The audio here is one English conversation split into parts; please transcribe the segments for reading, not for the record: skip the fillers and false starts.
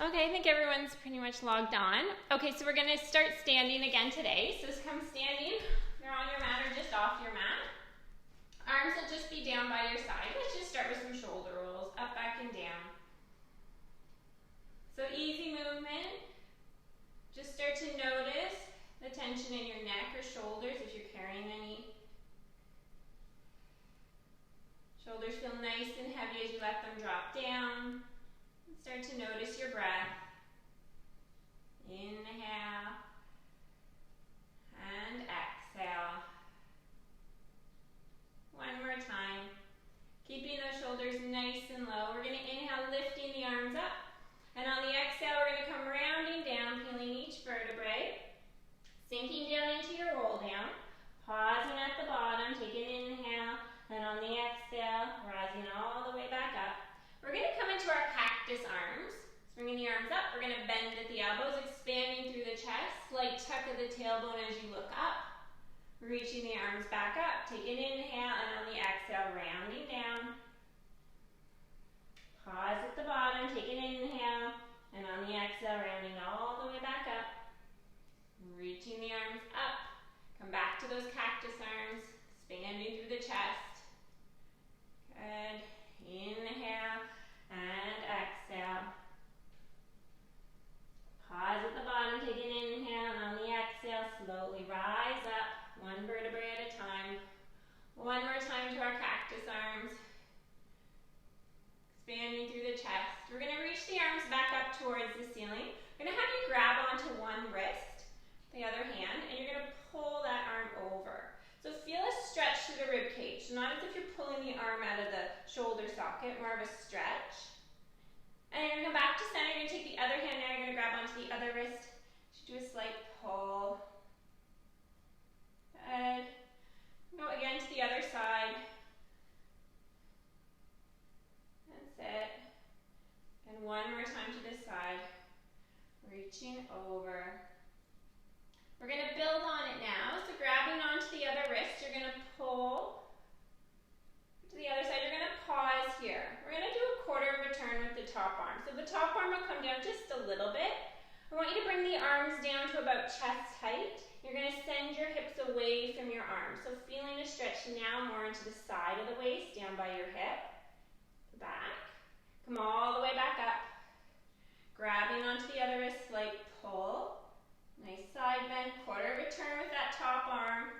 Okay, I think everyone's pretty much logged on. Okay, so we're gonna start standing again today. So come standing, you're on your mat or just off your mat. Arms will just be down by your side. Let's just start with some shoulder rolls, up, back, and down. So easy movement. Just start to notice the tension in your neck or shoulders if you're carrying any. Shoulders feel nice and heavy as you let them drop down. And start to notice your breath. Inhale and exhale. One more time. Keeping those shoulders nice and low. We're going to inhale, lifting the arms up. And on the exhale, we're going to come rounding down, peeling each vertebrae. Sinking down into your roll down. Pausing at the bottom, take an inhale. And on the exhale, rising all the way back up. We're going to come into our cactus arms. Bringing the arms up, we're going to bend at the elbows, expanding through the chest. Slight tuck of the tailbone as you look up. Reaching the arms back up. Take an inhale, and on the exhale, rounding down. Pause at the bottom, take an inhale, and on the exhale, rounding all the way back up. Reaching the arms up. Come back to those cactus arms, expanding through the chest. Good. Inhale and exhale. Pause at the bottom, take an inhale, and on the exhale, slowly rise up, one vertebrae at a time. One more time to our cactus arms. Expanding through the chest. We're going to reach the arms back up towards the ceiling. We're going to have you grab onto one wrist, the other hand, and you're going to pull that arm over. So feel a stretch through the rib cage. Not as if you're pulling the arm out of the shoulder socket, more of a stretch. And you're going to come back to center. You're going to take the other hand now. You're going to grab onto the other wrist. Just do a slight pull. Good. Go again to the other side. That's it. And one more time to this side. Reaching over. We're going to build on it now. So grabbing onto the other wrist, you're going to pull to the other side. You're going to pause here. We're going to do a quarter of a turn with the top arm. So the top arm will come down just a little bit. I want you to bring the arms down to about chest height. You're going to send your hips away from your arms. So feeling a stretch now more into the side of the waist, down by your hip. Back. Come all the way back up. Grabbing onto the other wrist, slight pull. Nice side bend, quarter of a turn with that top arm.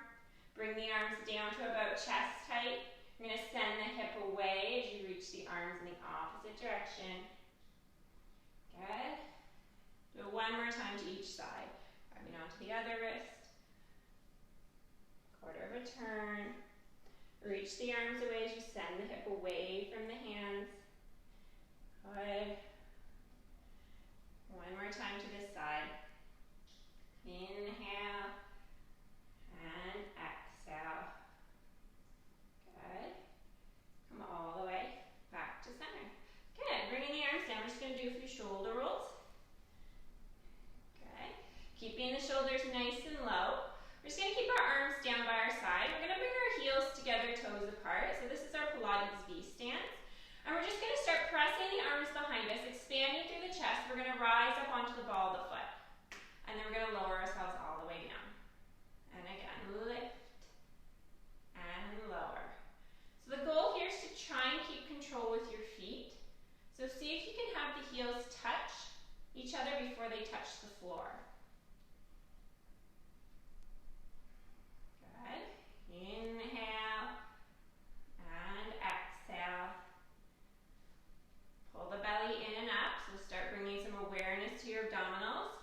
Bring the arms down to about chest height. You're going to send the hip away as you reach the arms in the opposite direction. Good. Do it one more time to each side. Grabbing onto the other wrist. Quarter of a turn. Reach the arms away as you send the hip away from the hands. Good. One more time to this side. Inhale and exhale. Good. Come all the way back to center. Good. Bringing the arms down. We're just going to do a few shoulder rolls. Okay. Keeping the shoulders nice and low. We're just going to keep our arms down by our side. We're going to bring our heels together, toes apart. So this is our Pilates V stance. And we're just going to start pressing the arms behind us, expanding through the chest. We're going to rise up onto the ball of the foot. And then we're going to lower ourselves all the way down. And again, lift and lower. So the goal here is to try and keep control with your feet. So see if you can have the heels touch each other before they touch the floor. Good. Inhale and exhale. Pull the belly in and up. So start bringing some awareness to your abdominals.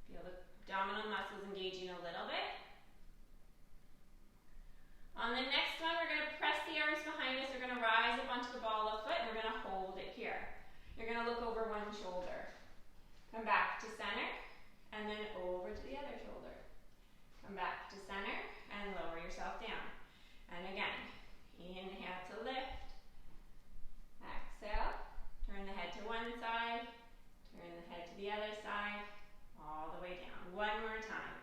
Feel the abdominal muscles engaging a little bit. On the next one, we're going to press the arms behind us. We're going to rise up onto the ball of the foot, and we're going to hold it here. You're going to look over one shoulder. Come back to center, and then over to the other shoulder. Come back to center, and lower yourself down. And again, inhale to lift. Exhale. Turn the head to one side. Turn the head to the other side. All the way down. One more time.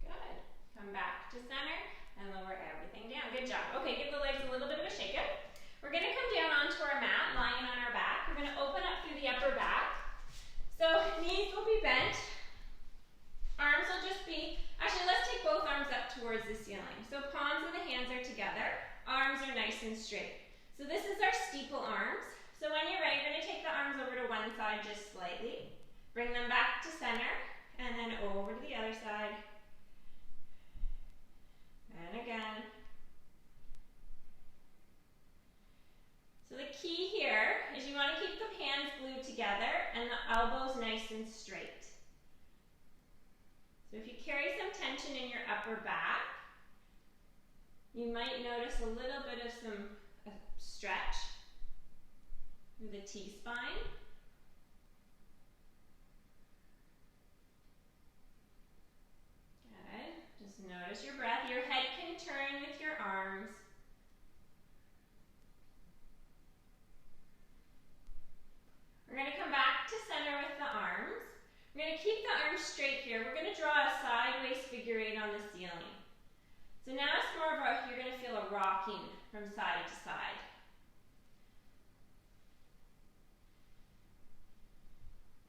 Good. Come back to center and lower everything down. Good good job. Okay, give the legs a little bit of a shake up. We're gonna come down onto our mat, lying on our back. We're gonna open up through the upper back. So knees will be bent. Arms will just be, actually let's take both arms up towards the ceiling. So palms of the hands are together, arms are nice and straight. So this is our steeple arms. So when you're ready, you're gonna take the arms over to one side just slightly, bring them back to center, and then over to the other side. And again. So the key here is you want to keep the hands glued together and the elbows nice and straight. So if you carry some tension in your upper back, you might notice a little bit of some stretch through the T-spine. Good. Just notice your breath. Your head can turn with your arms. We're going to come back to center with the arms. We're going to keep the arms straight here. We're going to draw a sideways figure eight on the ceiling. So now it's more of a, you're going to feel a rocking from side to side.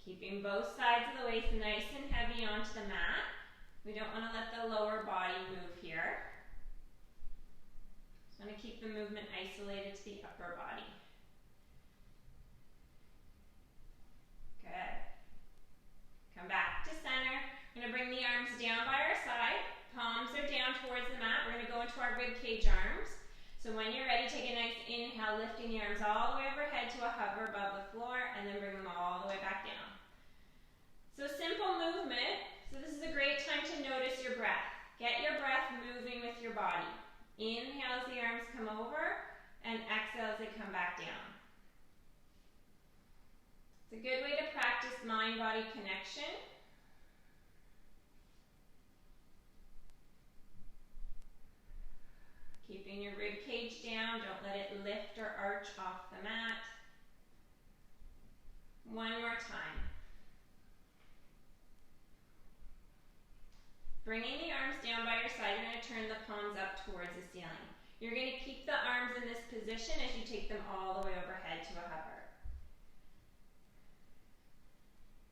Keeping both sides of the waist nice and heavy onto the mat. We don't want to let the lower body move here. Just want to keep the movement isolated to the upper body. Good. Come back to center. We're going to bring the arms down by our side. Palms are down towards the mat. We're going to go into our rib cage arms. So when you're ready, take a nice inhale, lifting the arms all the way overhead to a hover above the floor, and then bring them all the way back down. So simple movement. So this is a great time to notice your breath. Get your breath moving with your body. Inhale as the arms come over, and exhale as they come back down. It's a good way to practice mind-body connection. Keeping your rib cage down, don't let it lift or arch off the mat. One more time. Bringing the arms down by your side, you're going to turn the palms up towards the ceiling. You're going to keep the arms in this position as you take them all the way overhead to a hover.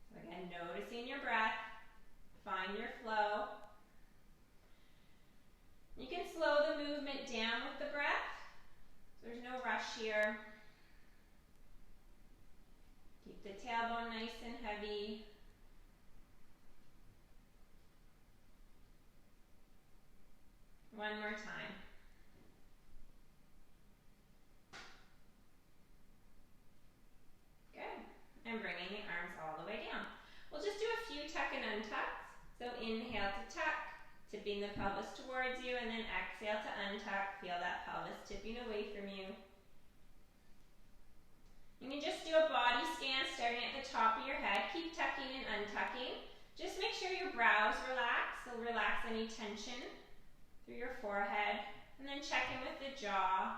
So again, noticing your breath, find your flow. You can slow the movement down with the breath. There's no rush here. Keep the tailbone nice and heavy. One more time. Good. And bringing the arms all the way down. We'll just do a few tuck and untucks. So inhale to tuck, tipping the pelvis towards you, and then exhale to untuck. Feel that pelvis tipping away from you. You can just do a body scan starting at the top of your head. Keep tucking and untucking. Just make sure your brows relax, so relax any tension through your forehead, and then check in with the jaw.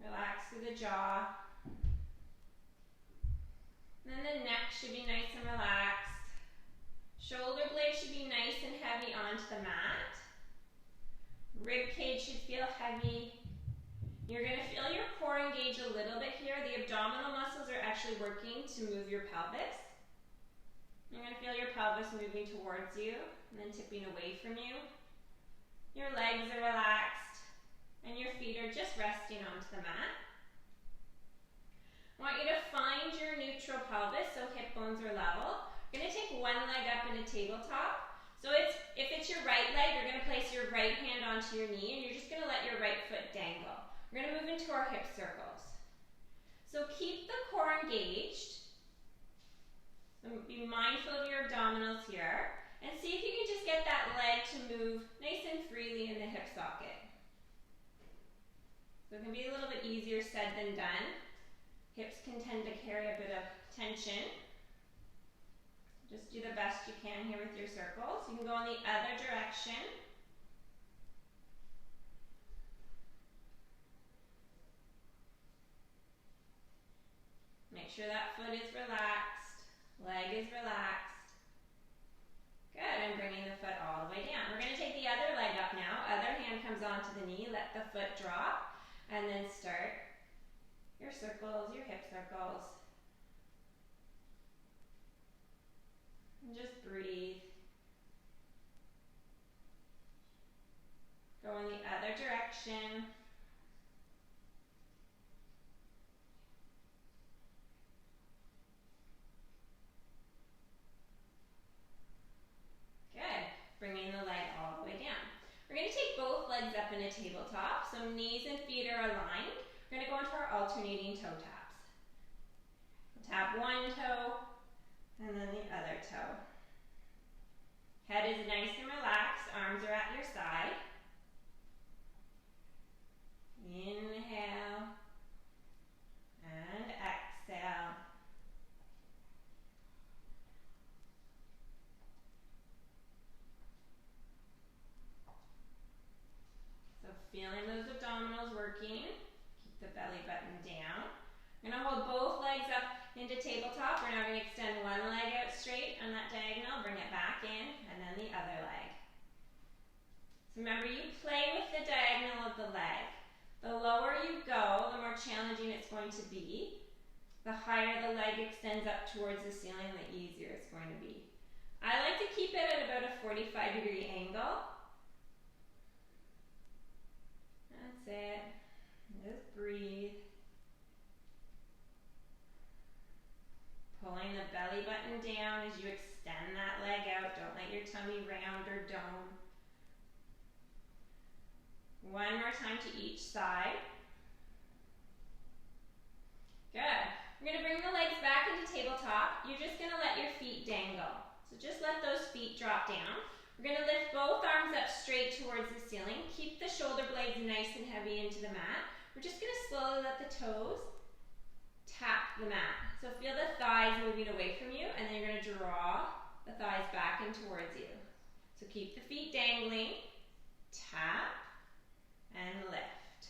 Relax through the jaw. And then the neck should be nice and relaxed. Shoulder blades should be nice and heavy onto the mat. Rib cage should feel heavy. You're going to feel your core engage a little bit here. The abdominal muscles are actually working to move your pelvis. You're going to feel your pelvis moving towards you and then tipping away from you. Your legs are relaxed and your feet are just resting onto the mat. I want you to find your neutral pelvis so hip bones are level. You're going to take one leg up in a tabletop. So if it's your right leg, you're going to place your right hand onto your knee and you're just going to let your right foot dangle. We're going to move into our hip circles. So keep the core engaged. So be mindful of your abdominals here. And see if you can just get that leg to move nice and freely in the hip socket. So it can be a little bit easier said than done. Hips can tend to carry a bit of tension. Just do the best you can here with your circles. You can go in the other direction. Make sure that foot is relaxed, leg is relaxed. Good, and bringing the foot all the way down. We're going to take the other leg up now. Other hand comes comes onto the knee, let the foot drop, and then start your circles, your hip circles. And just breathe. Go in the other direction. Good. Bringing the leg all the way down. We're going to take both legs up in a tabletop, so knees and feet are aligned. We're going to go into our alternating toe taps. We'll tap one toe, and then the other toe. Head is nice and relaxed, arms are at your side. Inhale and exhale. So feeling those abdominals working. Keep the belly button down. We're going to hold both legs up into tabletop. We're now going to extend one leg out straight on that diagonal, bring it back in, and then the other leg. So remember, you play with the diagonal of the leg. The lower you go, the more challenging it's going to be. The higher the leg extends up towards the ceiling, the easier it's going to be. I like to keep it at about a 45-degree angle. That's it. Just breathe. Pulling the belly button down as you extend that leg out. Don't let your tummy round or dome. One more time to each side. Good. We're going to bring the legs back into tabletop. You're just going to let your feet dangle. So just let those feet drop down. We're going to lift both arms up straight towards the ceiling. Keep the shoulder blades nice and heavy into the mat. We're just going to slowly let the toes tap the mat. So feel the thighs moving away from you, and then you're going to draw the thighs back in towards you. So keep the feet dangling. Tap and lift.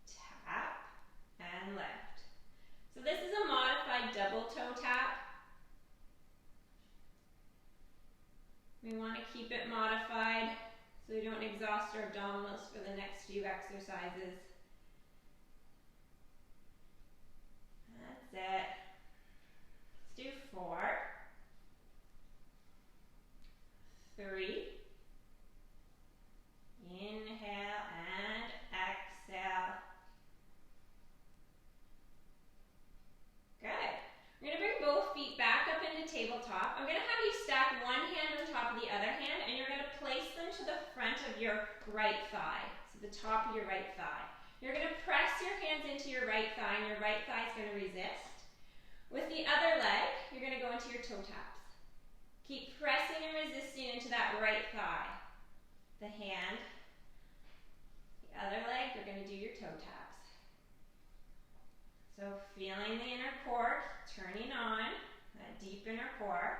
Tap and lift. So this is a modified double toe tap. We want to keep it modified so we don't exhaust our abdominals for the next few exercises. That's it. Let's do 4, 3. Inhale and exhale. Good. We're going to bring both feet back up into tabletop. I'm going to have you stack one hand on top of the other hand, and you're going to place them to the front of your right thigh, so the top of your right thigh. You're going to press your hands into your right thigh, and your right thigh is going to resist. With the other leg, you're going to go into your toe taps. Keep pressing and resisting into that right thigh. The hand, the other leg, you're going to do your toe taps. So feeling the inner core, turning on, that deep inner core.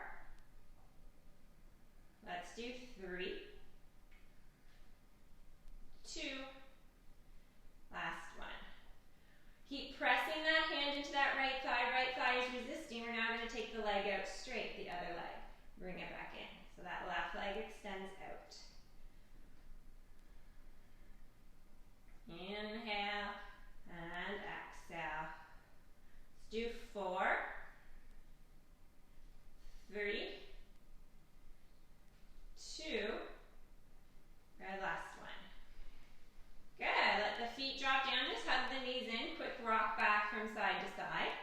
Let's do 3, 2, last one. Keep pressing that hand into that right thigh is resisting. We're now going to take the leg out straight, the other leg. Bring it back in. So that left leg extends out. Inhale and exhale. Let's do 4, 3, 2, good, last one. Good, let the feet drop down, just hug the knees in, quick rock back from side to side.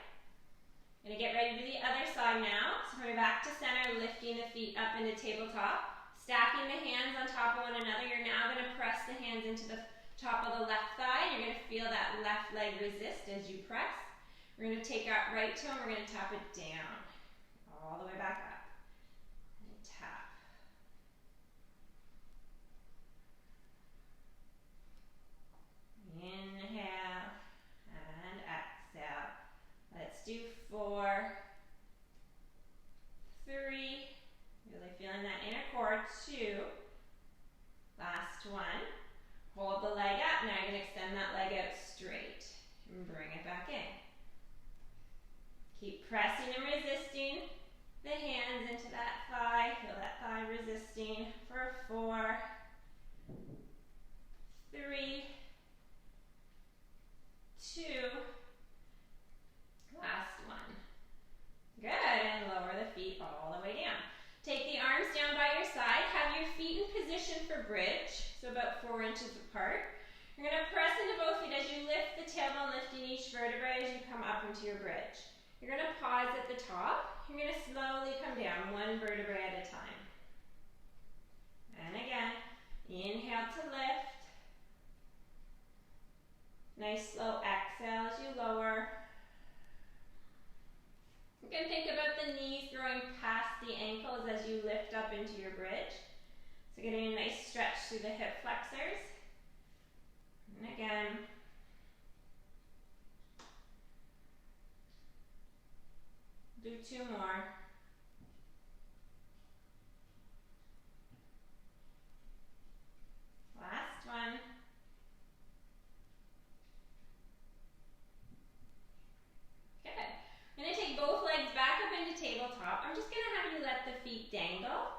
Gonna get ready to do the other side now. So we're back to center, lifting the feet up into tabletop, stacking the hands on top of one another. You're now gonna press the hands into the top of the left thigh. You're gonna feel that left leg resist as you press. We're going to take our right toe and we're going to tap it down, all the way back up, and tap. Inhale and exhale. Let's do 4, 3, really feeling that inner core, 2, last one. Hold the leg up, now you're going to extend that leg out straight and bring it back in. Keep pressing and resisting the hands into that thigh. Feel that thigh resisting for 4, inches apart. You're going to press into both feet as you lift the tailbone, lifting each vertebrae as you come up into your bridge. You're going to pause at the top. You're going to slowly come down, one vertebrae at a time. And again, inhale to lift. Nice slow exhale as you lower. You can think about the knees growing past the ankles as you lift up into your bridge. So getting a nice stretch through the hip flexors. And again. Do 2 more. Last one. Good. I'm going to take both legs back up into tabletop. I'm just going to have you let the feet dangle.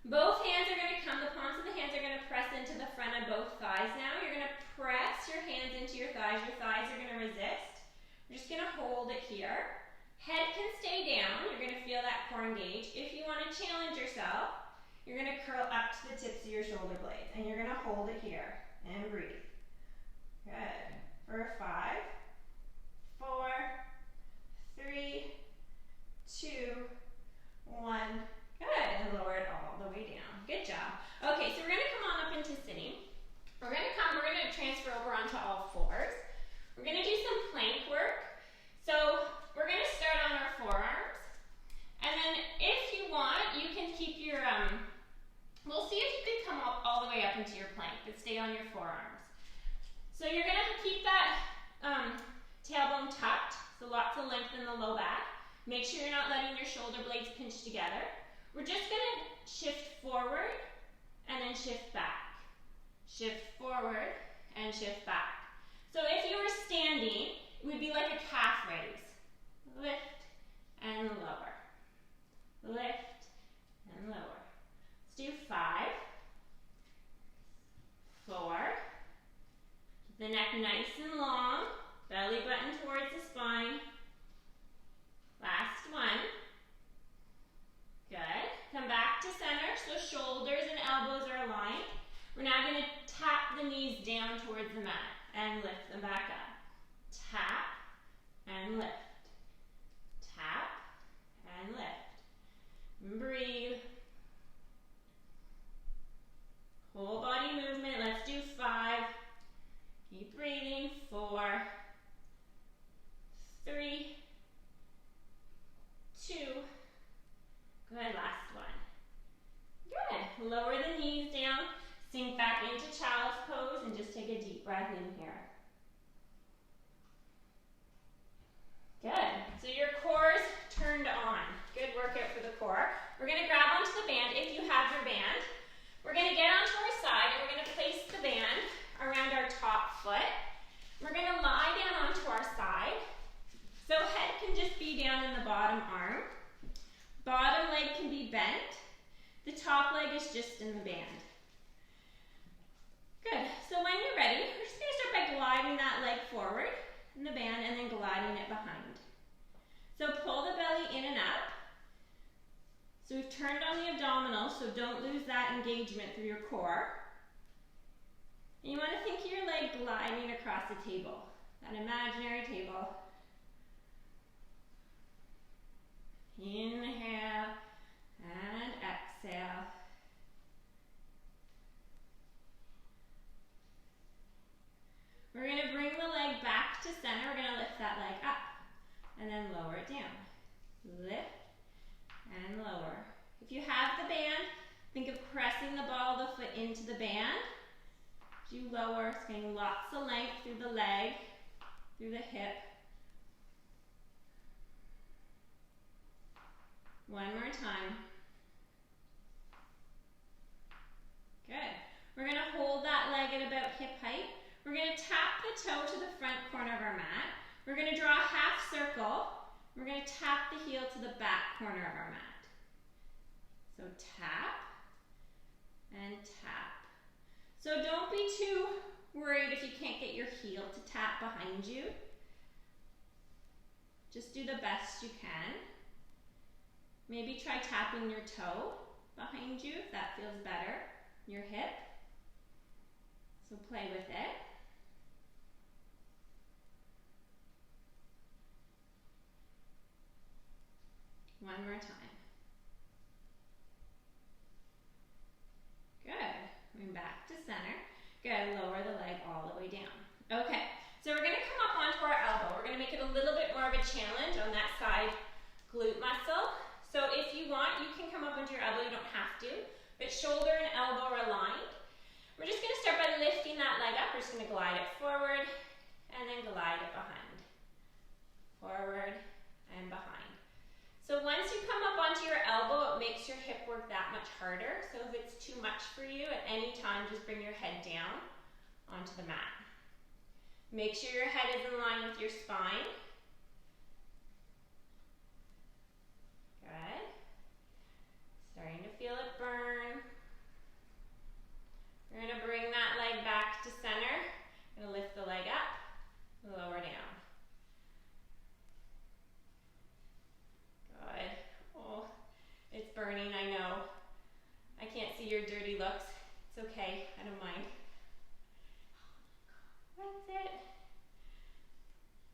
Both hands are going to come, the palms of the hands are going to press into the front of both thighs now. You're going to press your hands into your thighs are going to resist. We're just going to hold it here. Head can stay down, you're going to feel that core engage. If you want to challenge yourself, you're going to curl up to the tips of your shoulder blades and you're going to hold it here and breathe. Good. For 5, 4, 3, 2, 1. Good. And lower it all the way down. Good job. Okay, so we're going to come on up into sitting. We're going to transfer over onto all fours. We're going to do some plank work. So we're going to start on our forearms. And then if you want, you can keep your, we'll see if you can come up all the way up into your plank, but stay on your forearms. So you're going to keep that tailbone tucked, so lots of length in the low back. Make sure you're not letting your shoulder blades pinch together. We're just going to shift forward and then shift back. Shift forward and shift back. So if you were standing, it would be like a calf raise. Lift and lower. Lift and lower. Let's do 5, 4. Keep the neck nice and long. Belly button towards the spine. Last one. Good. Come back to center so shoulders and elbows are aligned. We're now going to tap the knees down towards the mat and lift them back up. Tap and lift. Tap and lift. Breathe. Whole body movement. Let's do 5. Keep breathing. 4, 3, 2. Good. Last one. Good. Lower the knees down. Sink back into child's pose and just take a deep breath in here. Good. So your core's turned on. Good workout for the core. We're going to grab onto the band if you have your band. We're going to get onto our side and we're going to place the band around our top foot. We're going to lie down onto our side. So head can just be down in the bottom arm. Bottom leg can be bent. The top leg is just in the band. Good. So when you're ready, we're just going to start by gliding that leg forward in the band and then gliding it behind. So pull the belly in and up. So we've turned on the abdominals, so don't lose that engagement through your core. And you want to think of your leg gliding across the table, that imaginary table. Inhale and exhale. We're going to bring the leg back to center. We're going to lift that leg up and then lower it down. Lift and lower. If you have the band, think of pressing the ball of the foot into the band. As you lower, it's getting lots of length through the leg, through the hip. One more time. Good. We're going to hold that leg at about hip height. We're going to tap the toe to the front corner of our mat. We're going to draw a half circle. We're going to tap the heel to the back corner of our mat. So tap and tap. So don't be too worried if you can't get your heel to tap behind you. Just do the best you can. Maybe try tapping your toe behind you if that feels better, your hip. So play with it. One more time. Good. Moving back to center. Good. Lower the leg all the way down. Okay. So we're going to come up onto our elbow. We're going to make it a little bit more of a challenge on that side glute muscle. So if you want, you can come up onto your elbow. You don't have to. But shoulder and elbow are aligned. We're just going to start by lifting that leg up. We're just going to glide it forward and then glide it behind. Forward and behind. So once you come up onto your elbow, it makes your hip work that much harder. So if it's too much for you, at any time, just bring your head down onto the mat. Make sure your head is in line with your spine. Good. Starting to feel it burn. We're going to bring that leg back to center. Going to lift the leg up, lower down. Good. Oh, it's burning, I know. I can't see your dirty looks. It's okay, I don't mind. That's it.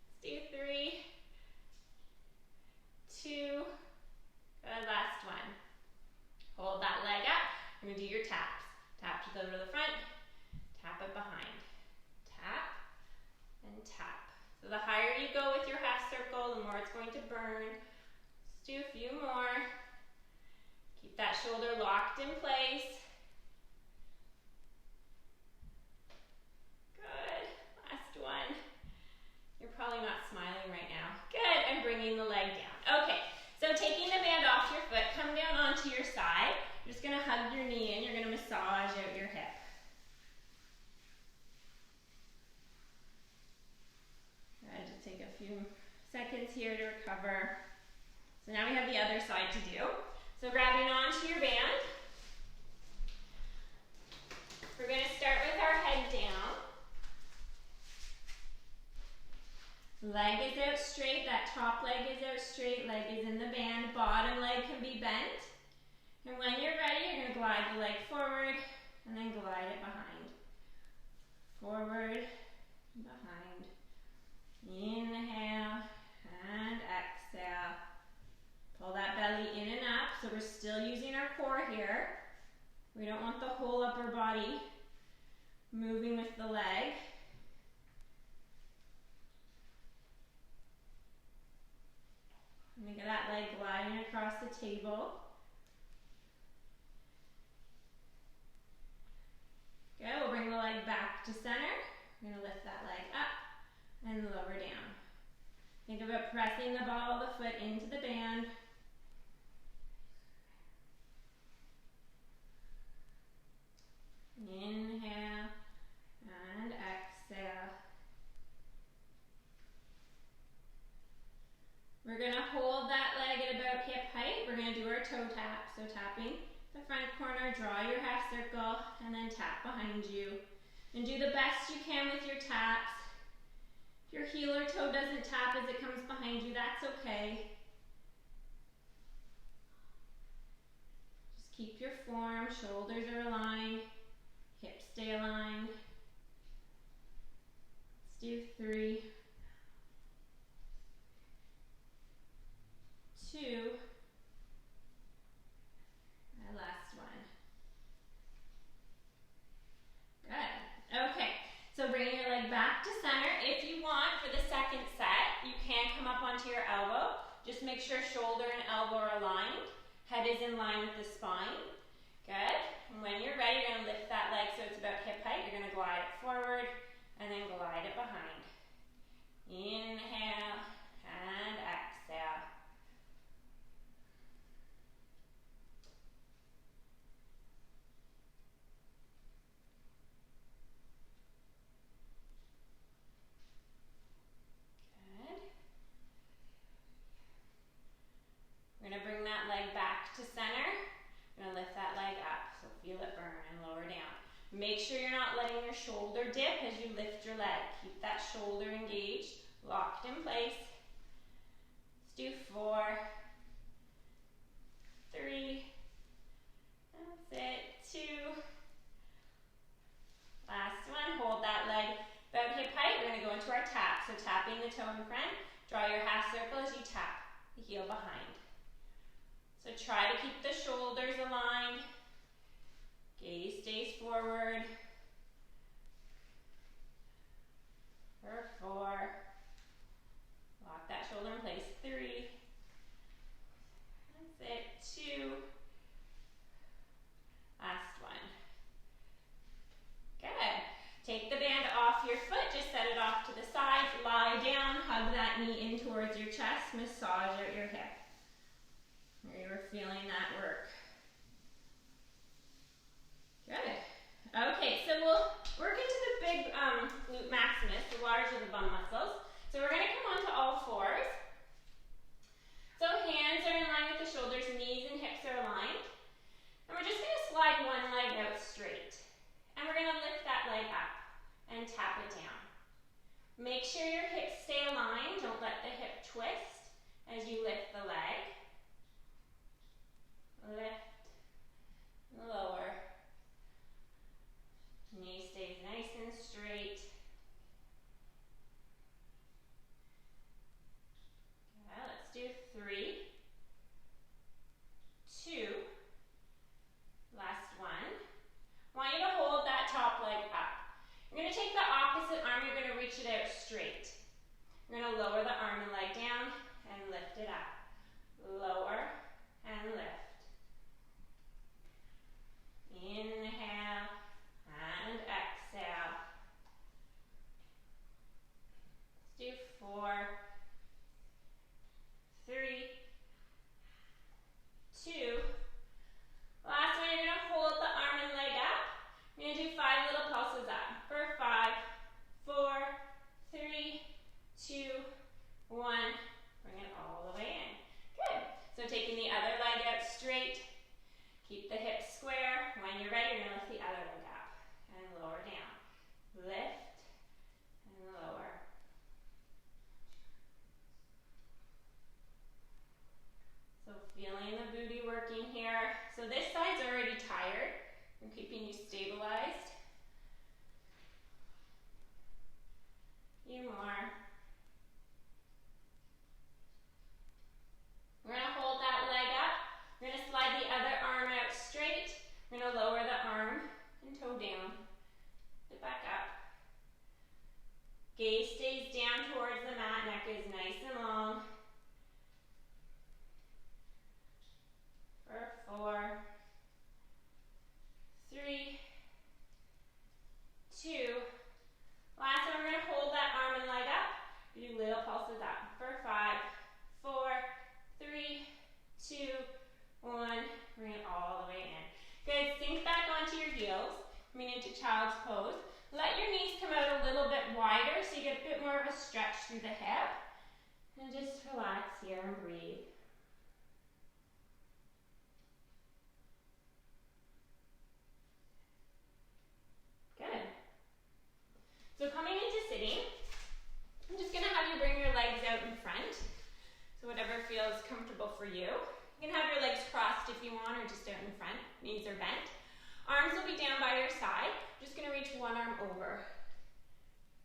Let's do 3, 2, good, last one. Hold that leg up. You're going to do your taps. Tap to the front, tap it behind. Tap and tap. So the higher you go with your half circle, the more it's going to burn. Let's do a few more. Keep that shoulder locked in place. Good. Last one. You're probably not smiling right now. Good. And bringing the leg down. Okay. So taking the band off your foot, come down onto your side. You're just going to hug your knee in. You're going to massage out your hip. Good. Just take a few seconds here to recover. So now we have the other side to do. So grabbing onto your band, we're going to start with our head down. Leg is out straight, that top leg is out straight, leg is in the band, bottom leg can be bent. And when you're ready, you're going to glide the leg forward and then glide it behind. Forward, behind. Inhale and exhale. Pull that belly in and up, so we're still using our core here. We don't want the whole upper body moving with the leg. And we get that leg gliding across the table. Good, we'll bring the leg back to center. We're going to lift that leg up and lower down. Think about pressing the ball of the foot into the band. Inhale and exhale. We're going to hold that leg at about hip height. We're going to do our toe tap. So tapping the front corner, draw your half circle, and then tap behind you. And do the best you can with your taps. If your heel or toe doesn't tap as it comes behind you, that's okay. Just keep your form, shoulders are aligned, hips stay aligned. Let's do 3, 2, and last one. Good. Okay, so bringing your leg back to center. If you want, for the second set, you can come up onto your elbow. Just make sure shoulder and elbow are aligned. Head is in line with the spine. Good. And when you're ready, you're going to lift that leg so it's about hip height. You're going to glide it forward and then glide it behind. Inhale and exhale. Good. We're going to bring that leg back to center. We're going to lift that leg up, so feel it burn and lower down. Make sure you're not letting your shoulder dip as you lift your leg. Keep that shoulder engaged, locked in place. Let's do 4, 3, that's it, 2, last one, into our tap. So tapping the toe in front, draw your half circle as you tap the heel behind. So try to keep the shoulders aligned. Gaze stays forward. For 4. Lock that shoulder in place. 3. That's it. 2. Last one. Good. Take the band off your foot. Just set it off to the side. Lie down. Hug that knee in towards your chest. Massage out your hip. Where you were feeling that work. Good. Okay, so we'll work into the big glute maximus, the larger the bum muscles. So we're going to come onto all fours. So hands are in line with the shoulders, knees and hips are aligned. And we're just going to slide one leg out straight. And we're going to lift that leg up and tap it down. Make sure your hips stay aligned. Don't let the hip twist as you lift the leg. Lift, lower. Knee stays nice and straight. Okay, let's do 3, 2, last one. I want you to hold that top leg up. You're going to take the opposite arm, you're going to reach it out straight. You're going to lower the arm and leg down and lift it up. Lower and lift. Inhale and exhale. Let's do 4, 3, 2. Last one, you're going to hold the arm and leg up. You're going to do 5 little pulses up. For 5, 4, 3, 2, 1. Bring it all the way in. Good. So taking the other leg out straight. Keep the hips square. When you're ready, you're going to lift the other leg up and lower down. Lift and lower. So feeling the booty working here. So this side's already tired. I'm keeping you stabilized. A few more. We're going to hold that leg up. We're going to slide the other arm out straight. We're going to lower the arm and toe down. Sit back up. Gaze stays down towards the mat. Neck is nice and long. For 4, 3, 2. Last one, we're going to hold that arm and leg up. We do little pulses up. For 5, 4, 3, 2, 1. Bring it all the way in. Good. Sink back onto your heels. Coming into child's pose. Let your knees come out a little bit wider so you get a bit more of a stretch through the hip. And just relax here and breathe. Good. So coming into sitting, I'm just going to have you bring your legs out in front. So whatever feels comfortable for you. You can have your legs crossed if you want, or just out in front. Knees are bent. Arms will be down by your side. I'm just going to reach one arm over.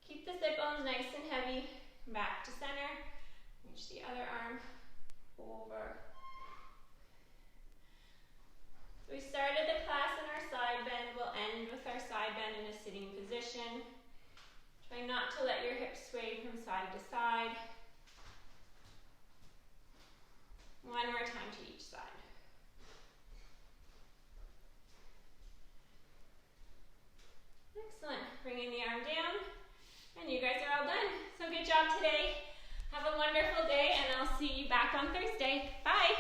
Keep the sit bones nice and heavy. Back to center. Reach the other arm over. So we started the class in our side bend. We'll end with our side bend in a sitting position. Try not to let your hips sway from side to side. One more time to each side. Excellent. Bringing the arm down. And you guys are all done. So good job today. Have a wonderful day, and I'll see you back on Thursday. Bye.